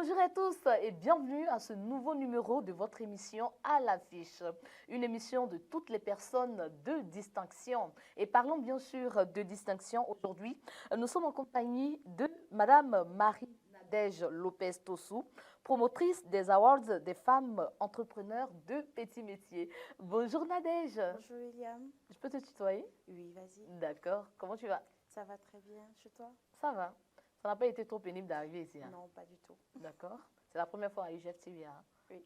Bonjour à tous et bienvenue à ce nouveau numéro de votre émission À l'affiche, une émission de toutes les personnes de distinction. Et parlons bien sûr de distinction aujourd'hui. Nous sommes en compagnie de Madame Marie-Nadège Lopez-Tossou, promotrice des Awards des femmes entrepreneurs de petits métiers. Bonjour Nadège. Bonjour William. Je peux te tutoyer? Oui, vas-y. D'accord. Comment tu vas? Ça va très bien. Chez toi? Ça va. Ça n'a pas été trop pénible d'arriver ici, hein? Non, pas du tout. D'accord. C'est la première fois à UGF TV, hein? Oui.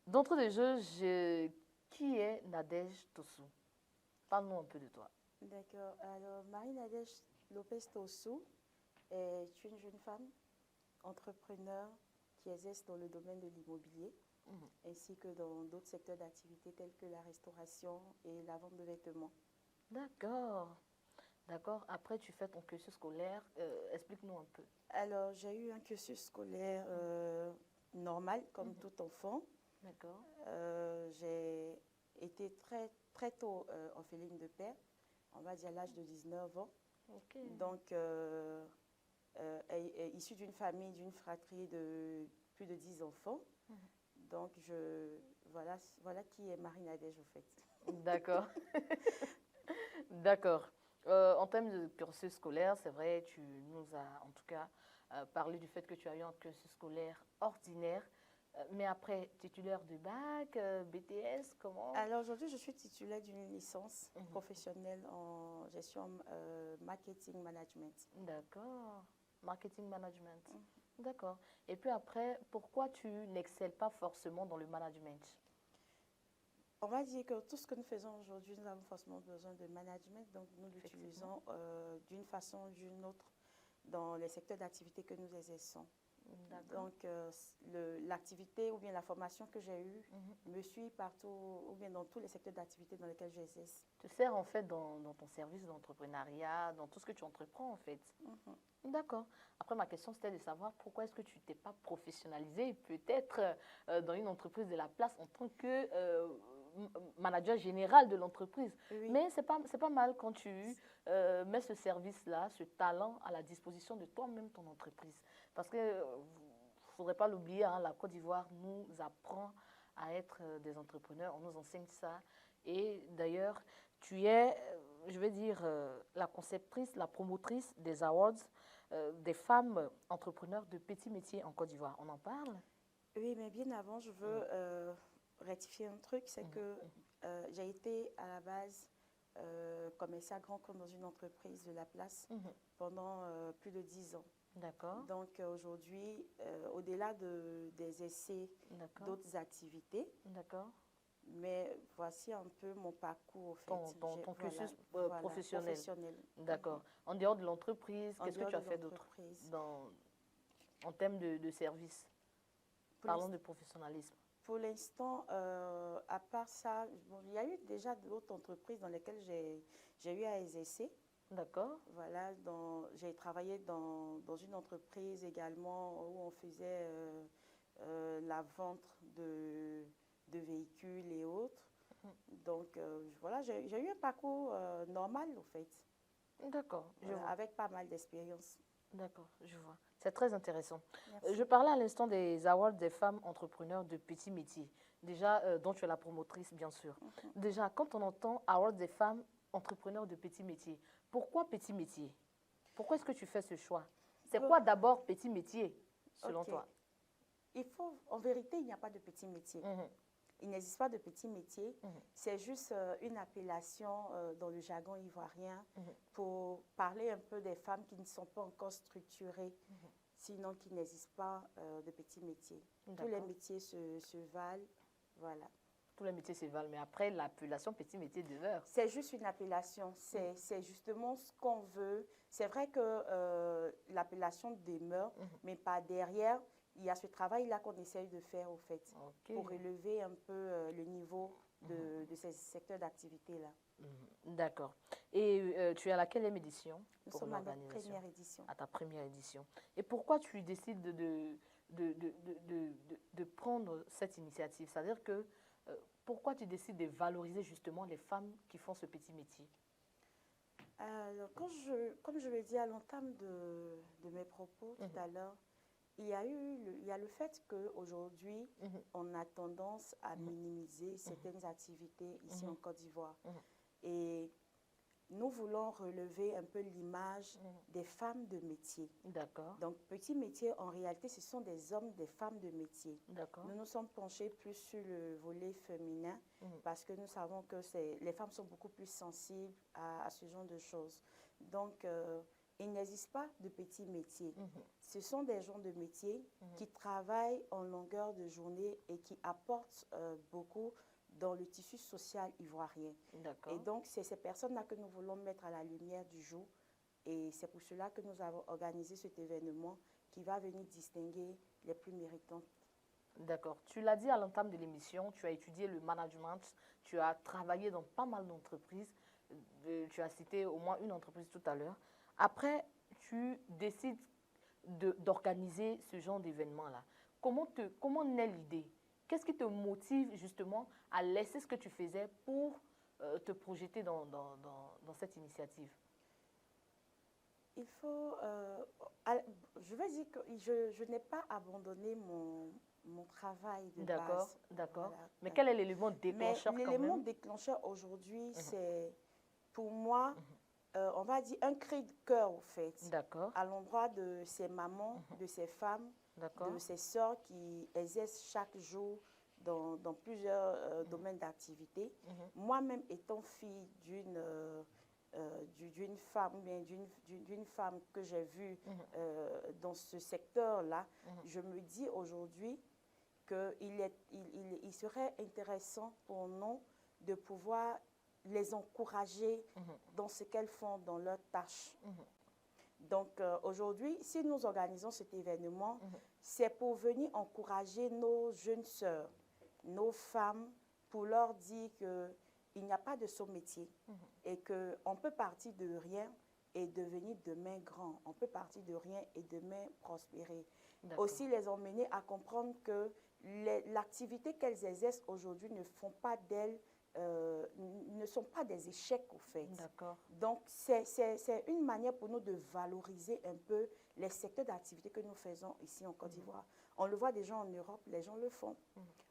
D'entre les jeux, qui est Nadège Tossou? Parle-nous un peu de toi. D'accord. Alors, Marie-Nadège Lopez-Tossou est une jeune femme entrepreneur qui exerce dans le domaine de l'immobilier, ainsi que dans d'autres secteurs d'activité tels que la restauration et la vente de vêtements. D'accord. D'accord. Après, tu fais ton cursus scolaire. Explique-nous un peu. Alors, j'ai eu un cursus scolaire normal, comme tout enfant. D'accord. J'ai été très tôt orpheline de père, on va dire à l'âge de 19 ans. Ok. Donc, issue d'une famille, d'une fratrie de plus de 10 enfants. Donc, voilà qui est Marie-Nadège, au fait. D'accord. D'accord. En termes de cursus scolaire, c'est vrai, tu nous as en tout cas parlé du fait que tu as eu un cursus scolaire ordinaire. Mais après, titulaire de bac, BTS, comment? Alors aujourd'hui, je suis titulaire d'une licence professionnelle en gestion marketing management. D'accord. Marketing management. D'accord. Et puis après, pourquoi tu n'excelles pas forcément dans le management? On va dire que tout ce que nous faisons aujourd'hui, nous avons forcément besoin de management, donc nous l'utilisons d'une façon ou d'une autre dans les secteurs d'activité que nous exerçons. Donc, l'activité ou bien la formation que j'ai eue me suit partout ou bien dans tous les secteurs d'activité dans lesquels j'exerce. Tu sers en fait dans ton service d'entrepreneuriat, dans tout ce que tu entreprends en fait. D'accord. Après, ma question c'était de savoir pourquoi est-ce que tu t'es pas professionnalisé peut-être dans une entreprise de la place en tant que manager général de l'entreprise. Oui. Mais c'est pas mal quand tu mets ce service-là, ce talent à la disposition de toi-même, ton entreprise. Parce que, ne faudrait pas l'oublier, hein, la Côte d'Ivoire nous apprend à être des entrepreneurs, on nous enseigne ça. Et d'ailleurs, tu es, je vais dire, la conceptrice, la promotrice des awards des femmes entrepreneurs de petits métiers en Côte d'Ivoire. On en parle? Oui, mais bien avant, je veux rectifier un truc, c'est que j'ai été à la base commercial grand compte dans une entreprise de la place pendant plus de 10 ans. D'accord. Donc aujourd'hui, au-delà des essais, d'autres activités. D'accord. Mais voici un peu mon parcours, au fait. Ton cursus professionnel. Professionnel. D'accord. En dehors de l'entreprise, qu'est-ce que tu as fait d'autre en termes de service? Parlons de professionnalisme. Pour l'instant, à part ça, bon, il y a eu déjà d'autres entreprises dans lesquelles j'ai eu à exercer. D'accord. Voilà, j'ai travaillé dans une entreprise également où on faisait la vente de véhicules et autres. Donc, voilà, j'ai eu un parcours normal, en fait. D'accord, je vois. Avec pas mal d'expérience. D'accord, je vois. C'est très intéressant. Merci. Je parlais à l'instant des awards des femmes entrepreneurs de petits métiers. Déjà, dont tu es la promotrice, bien sûr. Déjà, quand on entend awards des femmes entrepreneurs de petits métiers, pourquoi petits métiers? Pourquoi est-ce que tu fais ce choix? C'est quoi d'abord petit métier, selon toi? En vérité, il n'y a pas de petits métiers. Il n'existe pas de petits métiers. C'est juste une appellation dans le jargon ivoirien pour parler un peu des femmes qui ne sont pas encore structurées, sinon qui n'existent pas de petits métiers. Tous les métiers se valent, voilà. Tous les métiers se valent, mais après, l'appellation petit métier demeure. C'est juste une appellation, c'est justement ce qu'on veut. C'est vrai que l'appellation demeure, mais pas derrière. Il y a ce travail-là qu'on essaye de faire, au fait, pour élever un peu le niveau de ces secteurs d'activité-là. D'accord. Et tu es à la quelle édition? Nous sommes à notre première édition. À ta première édition. Et pourquoi tu décides de prendre cette initiative? C'est-à-dire que, pourquoi tu décides de valoriser justement les femmes qui font ce petit métier? Alors, comme je le dis à l'entame de mes propos tout à l'heure, il y a le fait qu'aujourd'hui, on a tendance à minimiser certaines activités ici en Côte d'Ivoire. Et nous voulons relever un peu l'image des femmes de métier. D'accord. Donc, petits métiers, en réalité, ce sont des hommes, des femmes de métier. D'accord. Nous nous sommes penchés plus sur le volet féminin parce que nous savons que les femmes sont beaucoup plus sensibles à ce genre de choses. Donc, il n'existe pas de petits métiers. Ce sont des gens de métier qui travaillent en longueur de journée et qui apportent beaucoup dans le tissu social ivoirien. Et donc, c'est ces personnes-là que nous voulons mettre à la lumière du jour. Et c'est pour cela que nous avons organisé cet événement qui va venir distinguer les plus méritants. D'accord. Tu l'as dit à l'entame de l'émission, tu as étudié le management, tu as travaillé dans pas mal d'entreprises. Tu as cité au moins une entreprise tout à l'heure. Après, tu décides d'organiser ce genre d'événement-là. Comment naît l'idée? Qu'est-ce qui te motive justement à laisser ce que tu faisais pour te projeter dans cette initiative? Il faut... je vais dire que je n'ai pas abandonné mon travail de base. D'accord. Voilà. Mais quel est l'élément déclencheur quand même? L'élément déclencheur aujourd'hui, c'est pour moi, on va dire un cri de cœur au fait. D'accord. À l'endroit de ces mamans, de ces femmes, de ces sœurs qui exercent chaque jour dans plusieurs domaines d'activité. Moi-même étant fille d'une femme, d'une femme que j'ai vue dans ce secteur-là, je me dis aujourd'hui qu'il serait intéressant pour nous de pouvoir les encourager dans ce qu'elles font dans leurs tâches. Donc aujourd'hui, si nous organisons cet événement, c'est pour venir encourager nos jeunes sœurs, nos femmes, pour leur dire qu'il n'y a pas de saut métier et qu'on peut partir de rien et devenir demain grand. On peut partir de rien et demain prospérer. Aussi les emmener à comprendre que l'activité qu'elles exercent aujourd'hui ne font pas d'elles, ne sont pas des échecs au fait. Donc c'est une manière pour nous de valoriser un peu les secteurs d'activité que nous faisons ici en Côte d'Ivoire. On le voit déjà en Europe, les gens le font.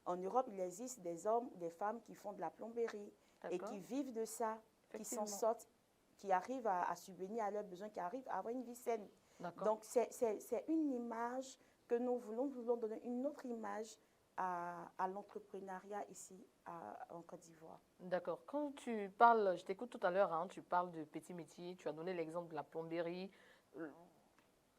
En Europe, il existe des hommes, des femmes qui font de la plomberie et qui vivent de ça, qui s'en sortent, qui arrivent à subvenir à leurs besoins, qui arrivent à avoir une vie saine. Donc c'est une image que nous voulons donner, une autre image à l'entrepreneuriat ici en Côte d'Ivoire. D'accord. Quand tu parles, je t'écoute tout à l'heure, hein, tu parles de petits métiers, tu as donné l'exemple de la plomberie.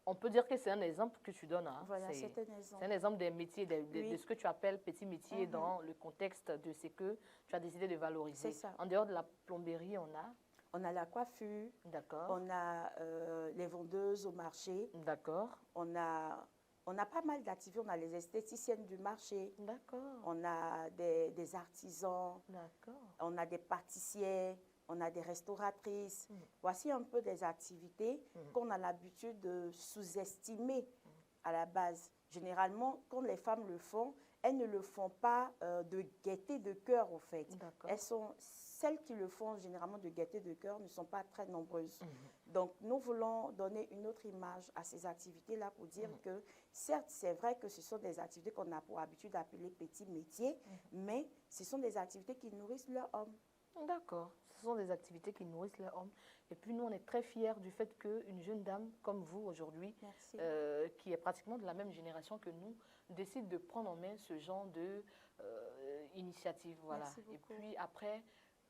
On peut dire que c'est un exemple que tu donnes. Hein. Voilà, c'est un exemple. C'est un exemple des métiers, de ce que tu appelles petits métiers dans le contexte de ce que tu as décidé de valoriser. C'est ça. En dehors de la plomberie, on a? On a la coiffure. D'accord. On a les vendeuses au marché. D'accord. On a pas mal d'activités. On a les esthéticiennes du marché. D'accord. On a des artisans. D'accord. On a des pâtissiers. On a des restauratrices. Voici un peu des activités qu'on a l'habitude de sous-estimer à la base. Généralement, quand les femmes le font, elles ne le font pas de gaieté de cœur, au fait. Celles qui le font généralement de gaieté de cœur ne sont pas très nombreuses. Donc, nous voulons donner une autre image à ces activités-là pour dire que, certes, c'est vrai que ce sont des activités qu'on a pour habitude d'appeler petits métiers, mais ce sont des activités qui nourrissent leur homme. D'accord. Ce sont des activités qui nourrissent leur homme. Et puis, nous, on est très fiers du fait qu'une jeune dame comme vous, aujourd'hui, qui est pratiquement de la même génération que nous, décide de prendre en main ce genre d'initiative. Voilà. Et puis, après,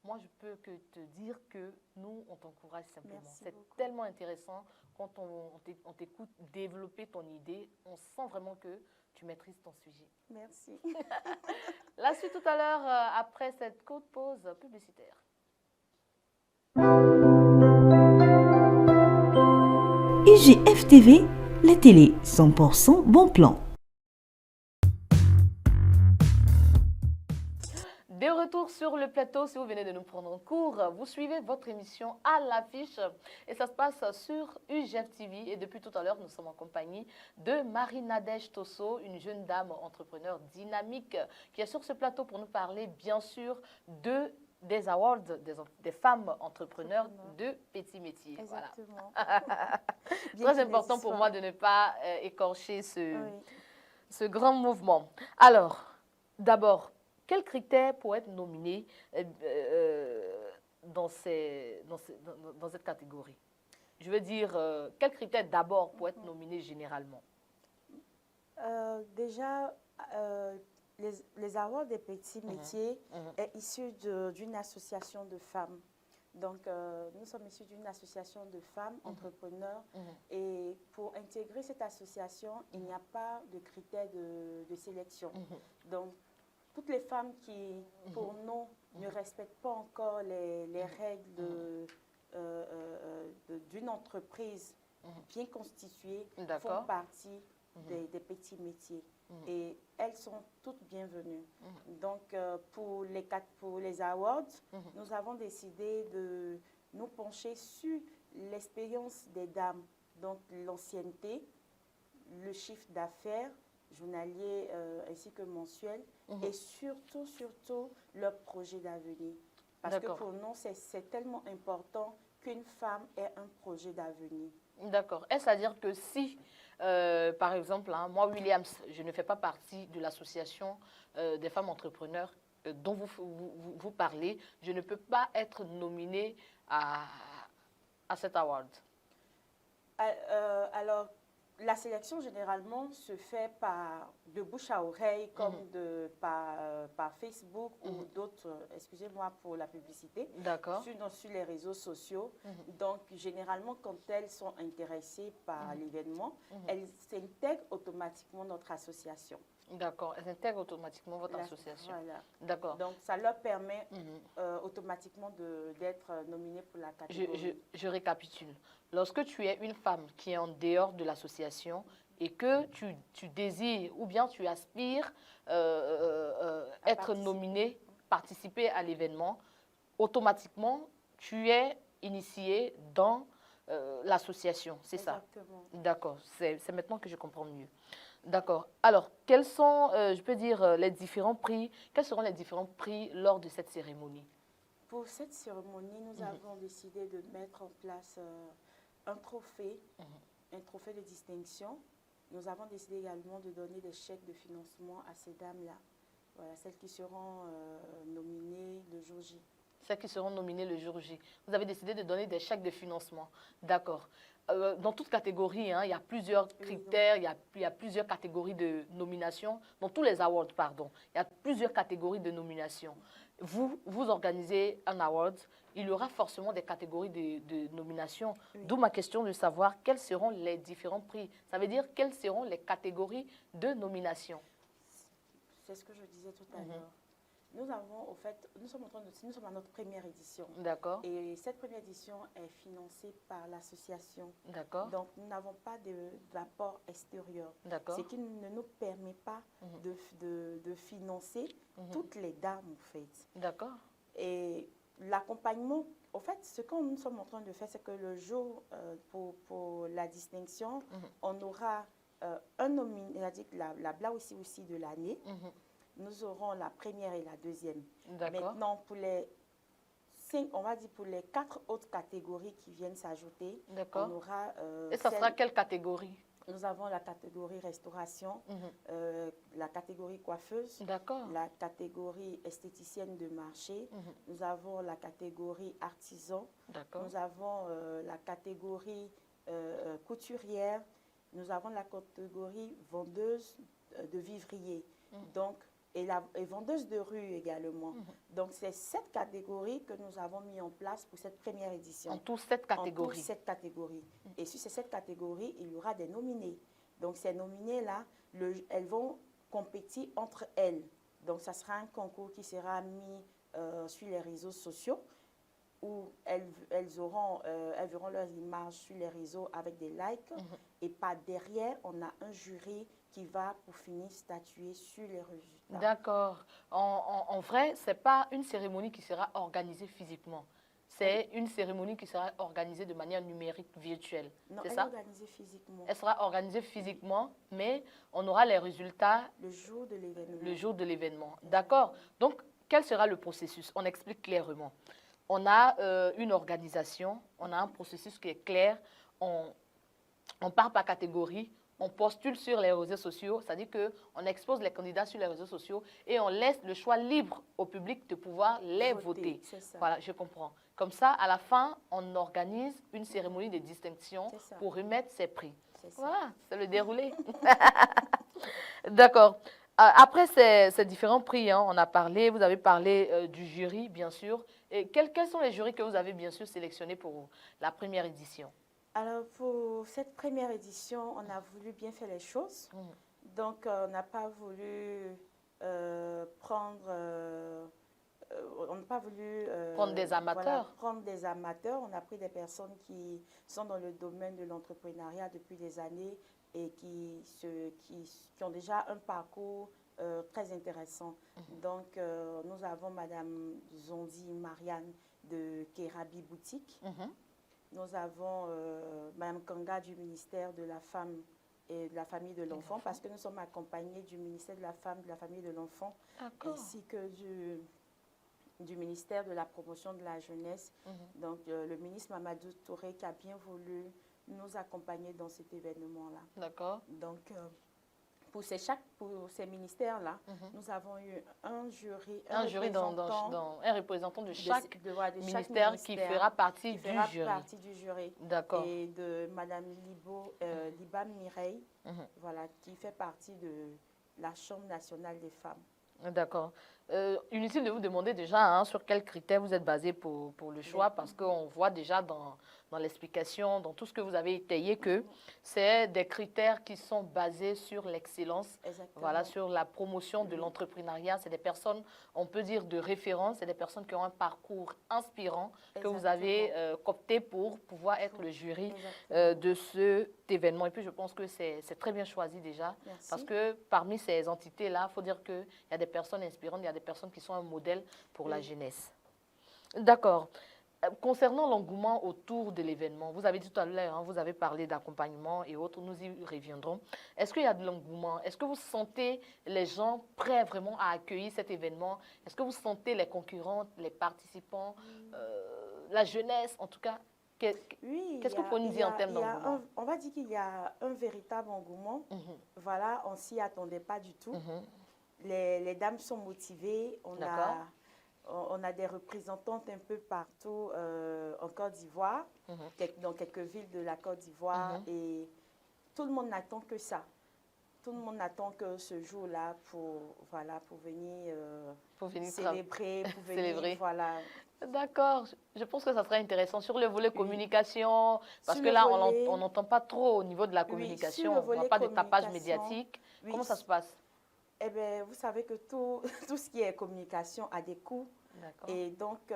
moi, je peux que te dire que nous, on t'encourage simplement. C'est tellement intéressant quand on t'écoute développer ton idée. On sent vraiment que tu maîtrises ton sujet. Merci. La suite tout à l'heure, après cette courte pause publicitaire. IGF TV, la télé 100% bon plan. De retour sur le plateau, si vous venez de nous prendre en cours, vous suivez votre émission à l'affiche et ça se passe sur UGF TV. Et depuis tout à l'heure, nous sommes en compagnie de Marie-Nadège Tosso, une jeune dame entrepreneur dynamique qui est sur ce plateau pour nous parler bien sûr des awards des femmes entrepreneurs de petits métiers. Exactement. Voilà. Très important pour moi de ne pas écorcher ce grand mouvement. Alors, d'abord, quels critères pour être nominé dans cette catégorie? Je veux dire, quels critères d'abord pour être nominé généralement? Déjà, les awards des petits métiers est issu d'une association de femmes. Donc, nous sommes issus d'une association de femmes entrepreneurs et pour intégrer cette association, il n'y a pas de critères de sélection. Donc, toutes les femmes qui, pour nous, ne respectent pas encore les règles d'une entreprise bien constituée font partie des petits métiers. Et elles sont toutes bienvenues. Donc, pour les awards, nous avons décidé de nous pencher sur l'expérience des dames. Donc, l'ancienneté, le chiffre d'affaires journalier ainsi que mensuel et surtout, leur projet d'avenir. Parce que pour nous, c'est tellement important qu'une femme ait un projet d'avenir. D'accord. Est-ce à dire que si, par exemple, moi, Williams, je ne fais pas partie de l'association des femmes entrepreneurs dont vous parlez, je ne peux pas être nominée à cet award? Alors, la sélection, généralement, se fait de bouche à oreille, comme par Facebook ou d'autres, excusez-moi pour la publicité, sur les réseaux sociaux. Donc, généralement, quand elles sont intéressées par l'événement, elles s'intègrent automatiquement notre association. D'accord, elles intègrent automatiquement votre association. Voilà. D'accord. Donc, ça leur permet automatiquement d'être nominées pour la catégorie. Je récapitule. Lorsque tu es une femme qui est en dehors de l'association et que tu désires ou bien tu aspires être nominée, participer à l'événement, automatiquement, tu es initiée dans l'association, c'est ça? Exactement. D'accord, c'est maintenant que je comprends mieux. D'accord. Alors, quels sont, je peux dire, les différents prix? Quels seront les différents prix lors de cette cérémonie? Pour cette cérémonie, nous avons décidé de mettre en place un trophée de distinction. Nous avons décidé également de donner des chèques de financement à ces dames-là. Voilà, celles qui seront nominées le jour J. Celles qui seront nominées le jour J. Vous avez décidé de donner des chèques de financement. D'accord. Dans toute catégorie, il y a plusieurs critères, il y a plusieurs catégories de nomination. Dans tous les awards, pardon, il y a plusieurs catégories de nomination. Vous organisez un award, il y aura forcément des catégories de nomination. D'où ma question de savoir quels seront les différents prix. Ça veut dire quelles seront les catégories de nomination. C'est ce que je disais tout à l'heure. Nous avons, au fait, nous sommes à notre première édition. D'accord. Et cette première édition est financée par l'association. D'accord. Donc, nous n'avons pas d'apport extérieur. D'accord. Ce qui ne nous permet pas de financer toutes les dames, en fait. D'accord. Et l'accompagnement, au fait, ce que nous sommes en train de faire, c'est que le jour pour la distinction, on aura un nominé, c'est-à-dire la Bla aussi de l'année. Nous aurons la première et la deuxième. Maintenant, pour les 5, on va dire pour les 4 autres catégories qui viennent s'ajouter, on aura... et ça sera quelle catégorie? Nous avons la catégorie restauration, la catégorie coiffeuse, la catégorie esthéticienne de marché, nous avons la catégorie artisan, nous avons la catégorie couturière, nous avons la catégorie vendeuse de vivrier. Donc, et vendeuse de rue également. Donc, c'est cette catégorie que nous avons mis en place pour cette première édition. En tout, 7 catégories. En tout, 7 catégories. Et sur ces 7 catégories, il y aura des nominés. Donc, ces nominés-là, elles vont compétir entre elles. Donc, ça sera un concours qui sera mis sur les réseaux sociaux où elles verront leurs images sur les réseaux avec des likes. Et par derrière, on a un jury qui va, pour finir, statuer sur les résultats. D'accord. En vrai, ce n'est pas une cérémonie qui sera organisée physiquement. C'est une cérémonie qui sera organisée de manière numérique, virtuelle. Non, elle sera organisée physiquement. Elle sera organisée physiquement, mais on aura les résultats le jour de l'événement. Le jour de l'événement. D'accord. Donc, quel sera le processus? On explique clairement. On a une organisation, on a un processus qui est clair. on part par catégorie, on postule sur les réseaux sociaux, c'est-à-dire qu'on expose les candidats sur les réseaux sociaux et on laisse le choix libre au public de pouvoir les voter. Voilà, je comprends. Comme ça, à la fin, on organise une cérémonie de distinction pour remettre ces prix. Voilà, c'est le déroulé. D'accord. Après ces différents prix, hein, on a parlé, vous avez parlé du jury, bien sûr. Et quels sont les jurys que vous avez, bien sûr, sélectionnés pour la première édition? Alors, pour cette première édition, on a voulu bien faire les choses. Donc, on n'a pas voulu prendre des amateurs. Voilà, prendre des amateurs. On a pris des personnes qui sont dans le domaine de l'entrepreneuriat depuis des années et qui ont déjà un parcours très intéressant. Donc, nous avons Madame Zondi Marianne de Kerabi Boutique. Nous avons Mme Kanga du ministère de la Femme et de la Famille de l'Enfant, parce que nous sommes accompagnés du ministère de la Femme, de la Famille et de l'Enfant, ainsi que du ministère de la Promotion de la Jeunesse. Donc, le ministre Mamadou Touré qui a bien voulu nous accompagner dans cet événement-là. D'accord. Donc, pour ces ministères-là, nous avons eu un représentant de chaque ministère qui fera partie du jury. D'accord. Et de Mme Liba Mireille, voilà, qui fait partie de la Chambre nationale des femmes. D'accord. Inutile de vous demander déjà hein, sur quels critères vous êtes basé pour le choix, parce qu'on voit déjà dans l'explication, dans tout ce que vous avez étayé, que c'est des critères qui sont basés sur l'excellence, voilà, sur la promotion de l'entrepreneuriat. C'est des personnes, on peut dire, de référence, c'est des personnes qui ont un parcours inspirant que vous avez coopté pour pouvoir être le jury de cet événement. Et puis, je pense que c'est très bien choisi déjà, parce que parmi ces entités-là, il faut dire qu'il y a des personnes inspirantes, il y a des personnes qui sont un modèle pour la jeunesse. D'accord. Concernant l'engouement autour de l'événement, vous avez dit tout à l'heure, hein, vous avez parlé d'accompagnement et autres, nous y reviendrons. Est-ce qu'il y a de l'engouement? Est-ce que vous sentez les gens prêts vraiment à accueillir cet événement? Est-ce que vous sentez les concurrents, les participants, la jeunesse en tout cas? Qu'est-ce que vous pouvez nous dire en termes d'engouement? On va dire qu'il y a un véritable engouement. Voilà, on ne s'y attendait pas du tout. Les dames sont motivées. On a des représentantes un peu partout en Côte d'Ivoire, dans quelques villes de la Côte d'Ivoire. Et tout le monde n'attend que ça. Tout le monde n'attend que ce jour-là pour venir, célébrer, pour venir, voilà. D'accord. Je pense que ça serait intéressant sur le volet communication, parce que là, on n'entend pas trop au niveau de la communication. On ne voit pas de tapage médiatique. Comment ça se passe? Eh bien, vous savez que tout ce qui est communication a des coûts. Et donc,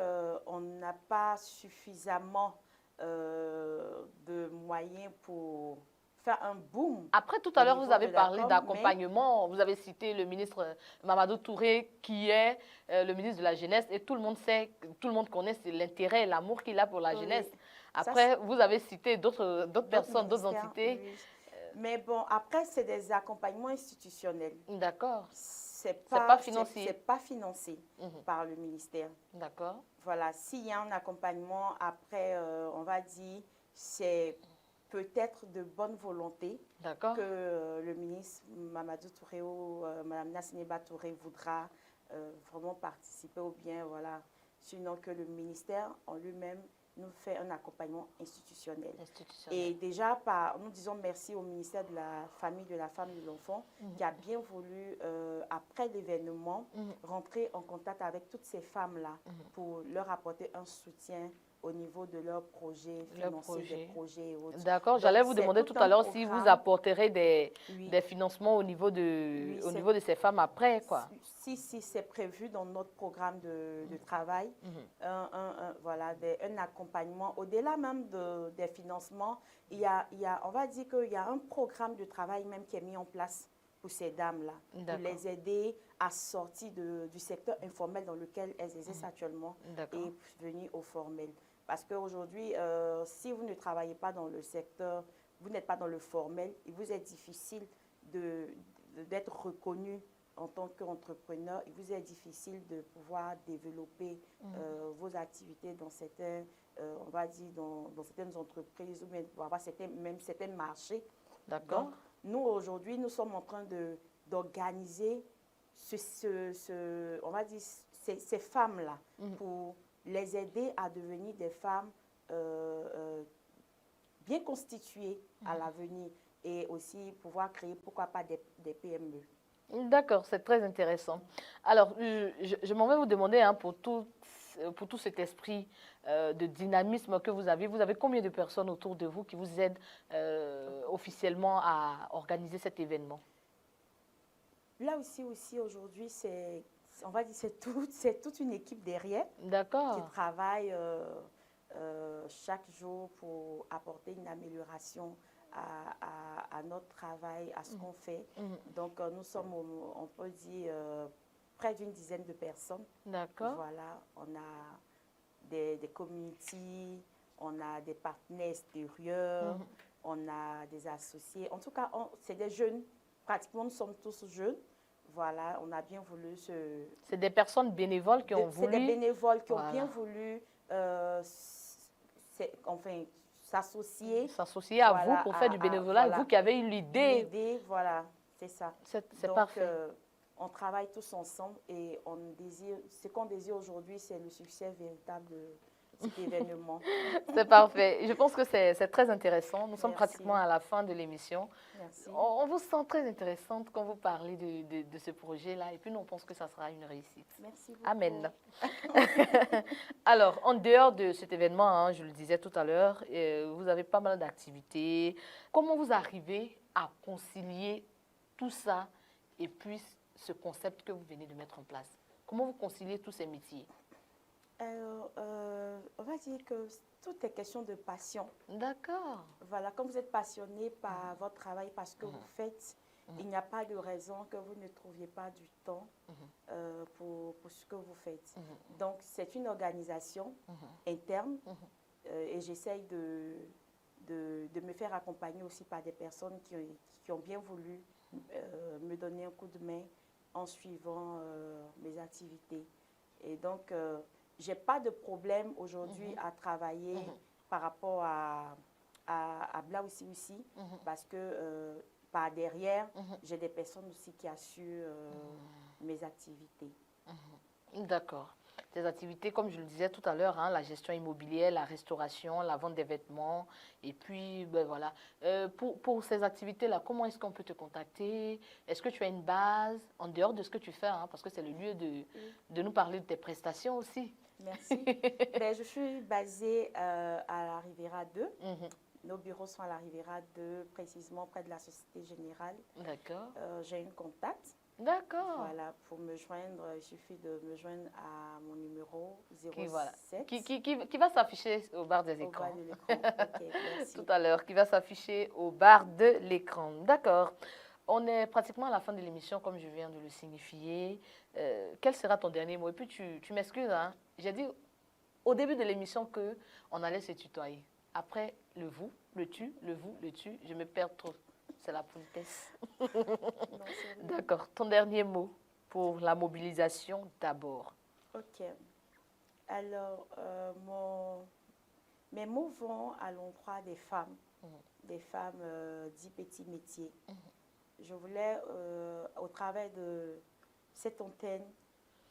on n'a pas suffisamment de moyens pour faire un boom. Après, tout à l'heure, vous avez parlé d'accompagnement. Vous avez cité le ministre Mamadou Touré, qui est le ministre de la Jeunesse. Et tout le monde sait, tout le monde connaît l'intérêt et l'amour qu'il a pour la jeunesse. Après, vous avez cité d'autres personnes, d'autres entités. Mais bon, après, c'est des accompagnements institutionnels. D'accord. C'est pas financé. C'est pas financé par le ministère. D'accord. Voilà, s'il y a un accompagnement, après, on va dire, c'est peut-être de bonne volonté que le ministre Mamadou Touré ou Mme Nassiniba Touré voudra vraiment participer ou bien, voilà. Sinon que le ministère en lui-même nous fait un accompagnement institutionnel. Et déjà, nous disons merci au ministère de la Famille, de la Femme et de l'Enfant qui a bien voulu, après l'événement, rentrer en contact avec toutes ces femmes-là pour leur apporter un soutien au niveau de leurs projets, financer des projets et autres. D'accord, j'allais vous demander tout à l'heure si vous apporterez des financements au niveau de ces femmes après, quoi. Si, c'est prévu dans notre programme de travail, voilà, un accompagnement. Au-delà même des financements, on va dire qu'il y a un programme de travail même qui est mis en place pour ces dames-là, pour les aider à sortir du secteur informel dans lequel elles exercent actuellement et venir au formel. Parce qu'aujourd'hui, si vous ne travaillez pas dans le secteur, vous n'êtes pas dans le formel, il vous est difficile d'être reconnu en tant qu'entrepreneur. Il vous est difficile de pouvoir développer vos activités dans certains on va dire, dans certaines entreprises ou même pour avoir certains marchés. D'accord. Donc, nous, aujourd'hui, nous sommes en train d'organiser on va dire, ces femmes-là pour les aider à devenir des femmes bien constituées à l'avenir et aussi pouvoir créer, pourquoi pas, des PME. D'accord, c'est très intéressant. Alors, je m'en vais vous demander, hein, pour tout cet esprit de dynamisme que vous avez combien de personnes autour de vous qui vous aident officiellement à organiser cet événement? Là aussi aujourd'hui, on va dire, c'est toute une équipe derrière qui D'accord. travaille chaque jour pour apporter une amélioration à notre travail, à ce qu'on fait. Donc, nous sommes, on peut dire, près d'une dizaine de personnes. D'accord. Voilà, on a des community, on a des partenaires extérieurs, on a des associés. En tout cas, c'est des jeunes. Pratiquement, nous sommes tous jeunes. Voilà, on a bien voulu se... C'est des personnes bénévoles qui ont voulu... C'est des bénévoles qui ont bien voulu enfin, s'associer. S'associer à vous pour faire du bénévolat. Voilà. Vous qui avez eu l'idée. L'idée, voilà, c'est ça. C'est parfait. On travaille tous ensemble et ce qu'on désire aujourd'hui, c'est le succès véritable de cet événement. C'est parfait. Je pense que c'est très intéressant. Nous sommes pratiquement à la fin de l'émission. Merci. On vous sent très intéressante quand vous parlez de ce projet-là et puis nous, on pense que ça sera une réussite. Merci beaucoup. Amen. Alors, en dehors de cet événement, hein, je le disais tout à l'heure, vous avez pas mal d'activités. Comment vous arrivez à concilier tout ça et puis ce concept que vous venez de mettre en place? Comment vous conciliez tous ces métiers? Alors, on va dire que tout est question de passion. D'accord. Voilà, quand vous êtes passionné par votre travail, parce que vous faites, il n'y a pas de raison que vous ne trouviez pas du temps pour ce que vous faites. Donc, c'est une organisation interne et j'essaye de me faire accompagner aussi par des personnes qui ont bien voulu me donner un coup de main en suivant mes activités. Et donc, je n'ai pas de problème aujourd'hui à travailler par rapport à Blaoussi aussi, parce que par derrière, j'ai des personnes aussi qui assurent mes activités. D'accord. Des activités, comme je le disais tout à l'heure, hein, la gestion immobilière, la restauration, la vente des vêtements, et puis, ben voilà. Pour ces activités-là, comment est-ce qu'on peut te contacter? Est-ce que tu as une base en dehors de ce que tu fais, hein, parce que c'est le lieu de nous parler de tes prestations aussi? Merci. Ben, je suis basée à la Riviera 2. Nos bureaux sont à la Riviera 2, précisément près de la Société Générale. D'accord. J'ai un contact. D'accord. Voilà, pour me joindre, il suffit de me joindre à mon numéro 07. Qui va s'afficher au bar des écrans. Au bar de l'écran. Okay, merci. Tout à l'heure, qui va s'afficher au bar de l'écran. D'accord. On est pratiquement à la fin de l'émission, comme je viens de le signifier. Quel sera ton dernier mot? Et puis, tu m'excuses, hein? J'ai dit au début de l'émission qu'on allait se tutoyer. Après, le vous, le tu, le vous, le tu, je me perds trop. C'est la politesse. D'accord. Ton dernier mot pour la mobilisation d'abord. Ok. Alors, mes mots vont à l'endroit des femmes dits petits métiers. Je voulais, au travers de cette antenne,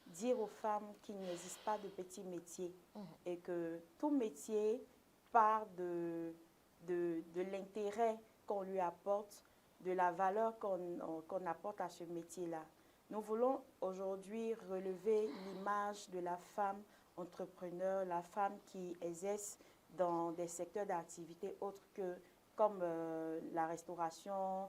dire aux femmes qu'il n'existe pas de petits métiers et que tout métier part de l'intérêt qu'on lui apporte, de la valeur qu'on apporte à ce métier-là. Nous voulons aujourd'hui relever l'image de la femme entrepreneur, la femme qui exerce dans des secteurs d'activité autres que comme la restauration,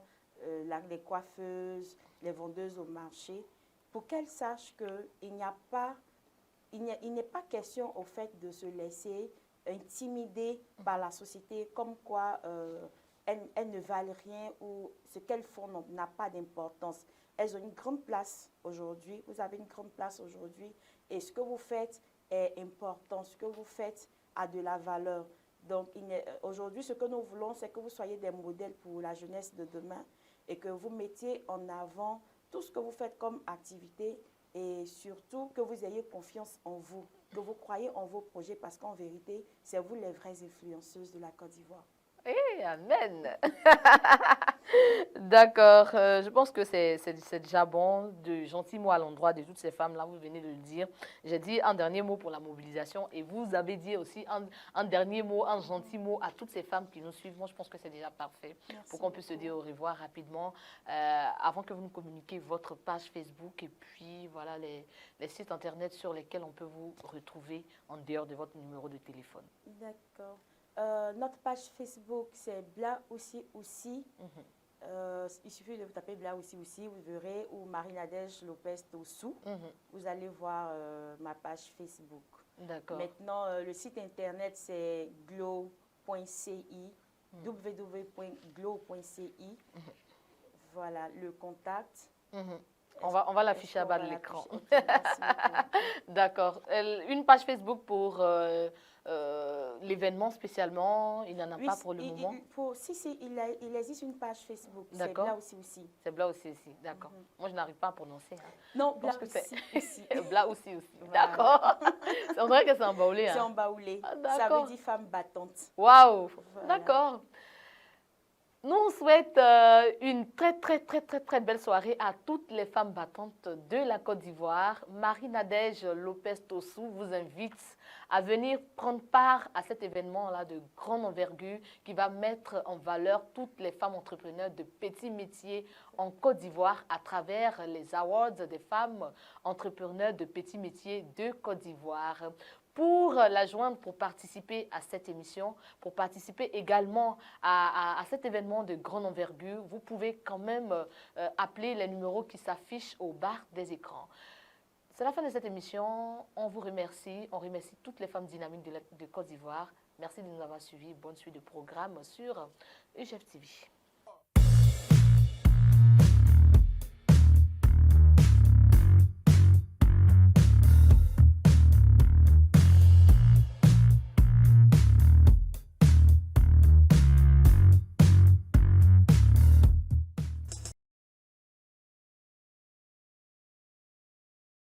les coiffeuses, les vendeuses au marché, pour qu'elles sachent qu'il n'est pas question au fait de se laisser intimider par la société comme quoi elles ne valent rien ou ce qu'elles font n'a pas d'importance. Elles ont une grande place aujourd'hui, vous avez une grande place aujourd'hui et ce que vous faites est important, ce que vous faites a de la valeur. Donc aujourd'hui, ce que nous voulons, c'est que vous soyez des modèles pour la jeunesse de demain et que vous mettiez en avant tout ce que vous faites comme activité et surtout que vous ayez confiance en vous. que vous croyez en vos projets parce qu'en vérité, c'est vous les vraies influenceuses de la Côte d'Ivoire. Amen. D'accord. Je pense que c'est déjà bon. De gentils mots à l'endroit de toutes ces femmes-là, vous venez de le dire. J'ai dit un dernier mot pour la mobilisation et vous avez dit aussi un dernier mot, un gentil mot à toutes ces femmes qui nous suivent. Moi, je pense que c'est déjà parfait. Merci pour qu'on puisse se dire au revoir rapidement. Avant que vous nous communiquiez votre page Facebook et puis voilà les sites internet sur lesquels on peut vous retrouver en dehors de votre numéro de téléphone. D'accord. Notre page Facebook, c'est Bla aussi. Il suffit de vous taper Bla aussi, vous verrez, ou Marie-Nadège Lopez Tossou. Vous allez voir ma page Facebook. D'accord. Maintenant, le site internet, c'est glow.ci, www.glow.ci. Voilà, le contact. On va l'afficher à bas de l'écran. Okay, merci beaucoup. D'accord. Une page Facebook pour l'événement spécialement, il n'y en a pas pour le moment? Si, il existe une page Facebook. C'est D'accord. Bla aussi. C'est Bla aussi, d'accord. Moi, je n'arrive pas à prononcer. Hein. Non, Bla aussi. Bla aussi. Voilà. D'accord. On dirait que c'est en baoulé. Hein. C'est en baoulé. Ah, ça veut dire femme battante. Waouh. Voilà. D'accord. Nous, on souhaite une très belle soirée à toutes les femmes battantes de la Côte d'Ivoire. Marie-Nadège Lopez Tossou vous invite à venir prendre part à cet événement-là de grande envergure qui va mettre en valeur toutes les femmes entrepreneurs de petits métiers en Côte d'Ivoire à travers les awards des femmes entrepreneurs de petits métiers de Côte d'Ivoire. Pour la joindre, pour participer à cette émission, pour participer également à cet événement de grande envergure, vous pouvez quand même appeler les numéros qui s'affichent au bas des écrans. C'est la fin de cette émission. On vous remercie. On remercie toutes les femmes dynamiques de Côte d'Ivoire. Merci de nous avoir suivis. Bonne suite de programme sur UGF TV.